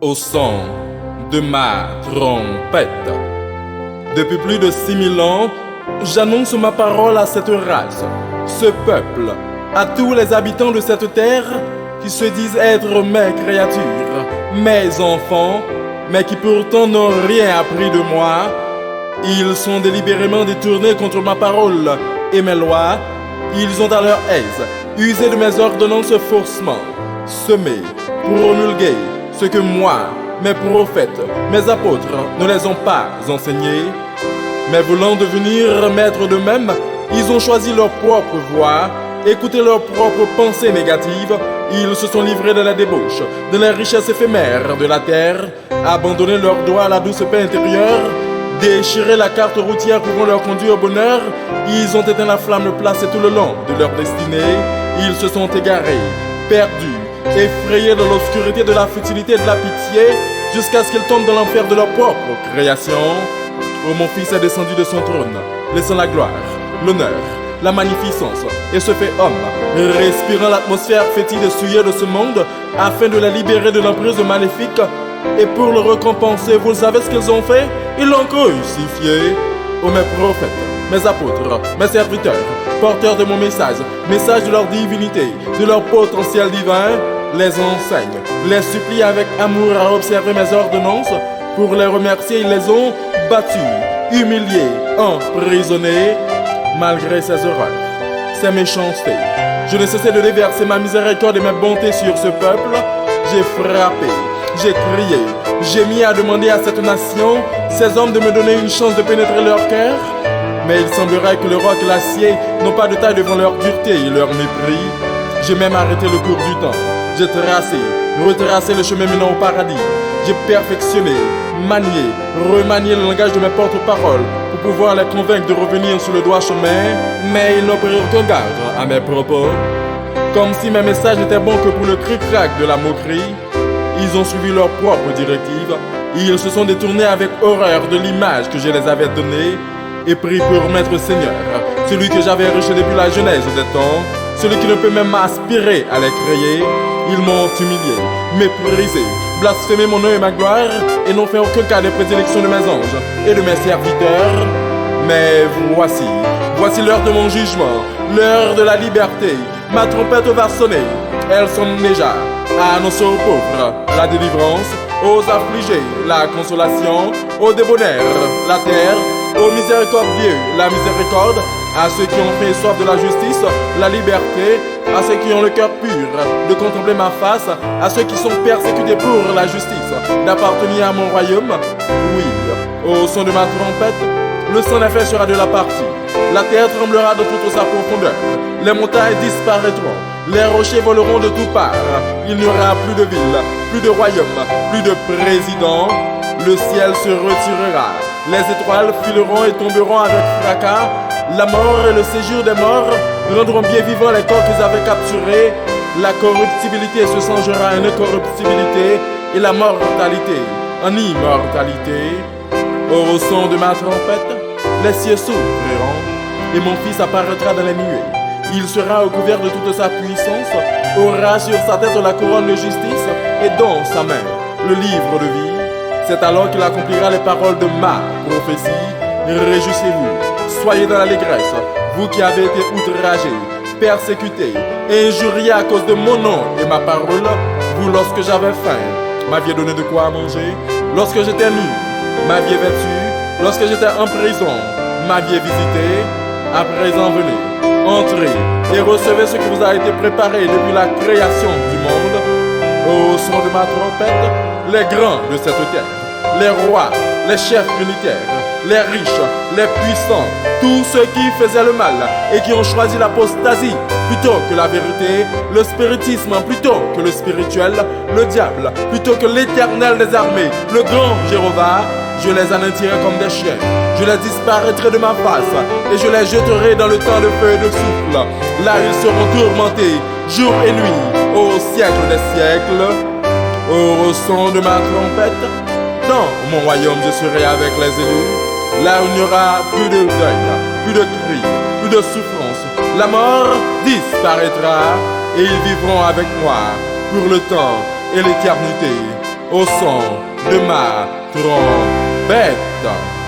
au son de ma trompette. Depuis plus de 6000 ans, j'annonce ma parole à cette race, ce peuple, à tous les habitants de cette terre qui se disent être mes créatures, mes enfants, mais qui pourtant n'ont rien appris de moi. Ils sont délibérément détournés contre ma parole et mes lois. Ils ont à leur aise usé de mes ordonnances faussement, semé, promulgué ce que moi, mes prophètes, mes apôtres ne les ont pas enseignés. Mais voulant devenir maîtres d'eux-mêmes, ils ont choisi leur propre voie, écouté leurs propres pensées négatives. Ils se sont livrés de la débauche, de la richesse éphémère de la terre, abandonné leurs doigts à la douce paix intérieure, déchiré la carte routière pouvant leur conduire au bonheur. Ils ont éteint la flamme placée tout le long de leur destinée. Ils se sont égarés, perdus, effrayés de l'obscurité de la futilité et de la pitié, jusqu'à ce qu'ils tombent dans l'enfer de leur propre création. Oh, mon fils est descendu de son trône, laissant la gloire, l'honneur, la magnificence, et se fait homme, respirant l'atmosphère fétide et souillée de ce monde, afin de la libérer de l'emprise maléfique. Et pour le récompenser, vous savez ce qu'ils ont fait? Ils l'ont crucifié. Oh, mes prophètes, mes apôtres, mes serviteurs, porteurs de mon message, message de leur divinité, de leur potentiel divin, les enseigne, les supplie avec amour à observer mes ordonnances. Pour les remercier, ils les ont battus, humiliés, emprisonnés, malgré ces horreurs, ces méchancetés. Je ne cessais de déverser ma miséricorde et ma bonté sur ce peuple. J'ai frappé, j'ai crié, j'ai mis à demander à cette nation, ces hommes, de me donner une chance de pénétrer leur cœur. Mais il semblerait que le roc et l'acier n'ont pas de taille devant leur dureté et leur mépris. J'ai même arrêté le cours du temps. J'ai tracé, retracé le chemin menant au paradis. J'ai perfectionné, manié, remanié le langage de mes porte-paroles pour pouvoir les convaincre de revenir sur le droit chemin. Mais ils n'ont pris aucun garde à mes propos. Comme si mes messages n'étaient bons que pour le cric-crac de la moquerie. Ils ont suivi leurs propres directives. Ils se sont détournés avec horreur de l'image que je les avais donnée et pris pour maître seigneur, celui que j'avais rejeté depuis la genèse des temps, celui qui ne peut même aspirer à les créer. Ils m'ont humilié, méprisé, blasphémé mon nom et ma gloire, et n'ont fait aucun cas des prédilections de mes anges et de mes serviteurs. Mais voici l'heure de mon jugement, l'heure de la liberté. Ma trompette va sonner, elle sonne déjà, à annoncer aux pauvres la délivrance, aux affligés la consolation, aux débonnaires la terre, aux miséricordieux la miséricorde, à ceux qui ont fait soif de la justice, la liberté, à ceux qui ont le cœur pur de contempler ma face, à ceux qui sont persécutés pour la justice, d'appartenir à mon royaume. Oui, au son de ma trompette, le sang des fers sera de la partie. La terre tremblera de toute sa profondeur. Les montagnes disparaîtront. Les rochers voleront de toutes parts. Il n'y aura plus de ville, plus de royaume, plus de président. Le ciel se retirera. Les étoiles fileront et tomberont avec fracas. La mort et le séjour des morts rendront bien vivants les corps qu'ils avaient capturés. La corruptibilité se changera en incorruptibilité et la mortalité en immortalité. Au son de ma trompette, les cieux s'ouvriront et mon fils apparaîtra dans les nuées. Il sera recouvert de toute sa puissance, aura sur sa tête la couronne de justice et dans sa main le livre de vie. C'est alors qu'il accomplira les paroles de ma prophétie. Réjouissez-vous, soyez dans l'allégresse, vous qui avez été outragés, persécutés, injuriés à cause de mon nom et ma parole. Vous, lorsque j'avais faim, m'aviez donné de quoi manger. Lorsque j'étais nu, m'aviez vêtu. Lorsque j'étais en prison, m'aviez visité. À présent, venez, entrez et recevez ce qui vous a été préparé depuis la création du monde. Au son de ma trompette, les grands de cette terre, les rois, les chefs militaires, les riches, les puissants, tous ceux qui faisaient le mal et qui ont choisi l'apostasie plutôt que la vérité, le spiritisme plutôt que le spirituel, le diable plutôt que l'éternel des armées, le grand Jéhovah, je les anéantirai comme des chiens, je les disparaîtrai de ma face et je les jeterai dans le temps de feu et de souffle. Là ils seront tourmentés jour et nuit au siècle des siècles. Au son de ma trompette, dans mon royaume je serai avec les élus. Là où il n'y aura plus de deuil, plus de cris, plus de souffrance. La mort disparaîtra et ils vivront avec moi pour le temps et l'éternité. au son de ma trompette.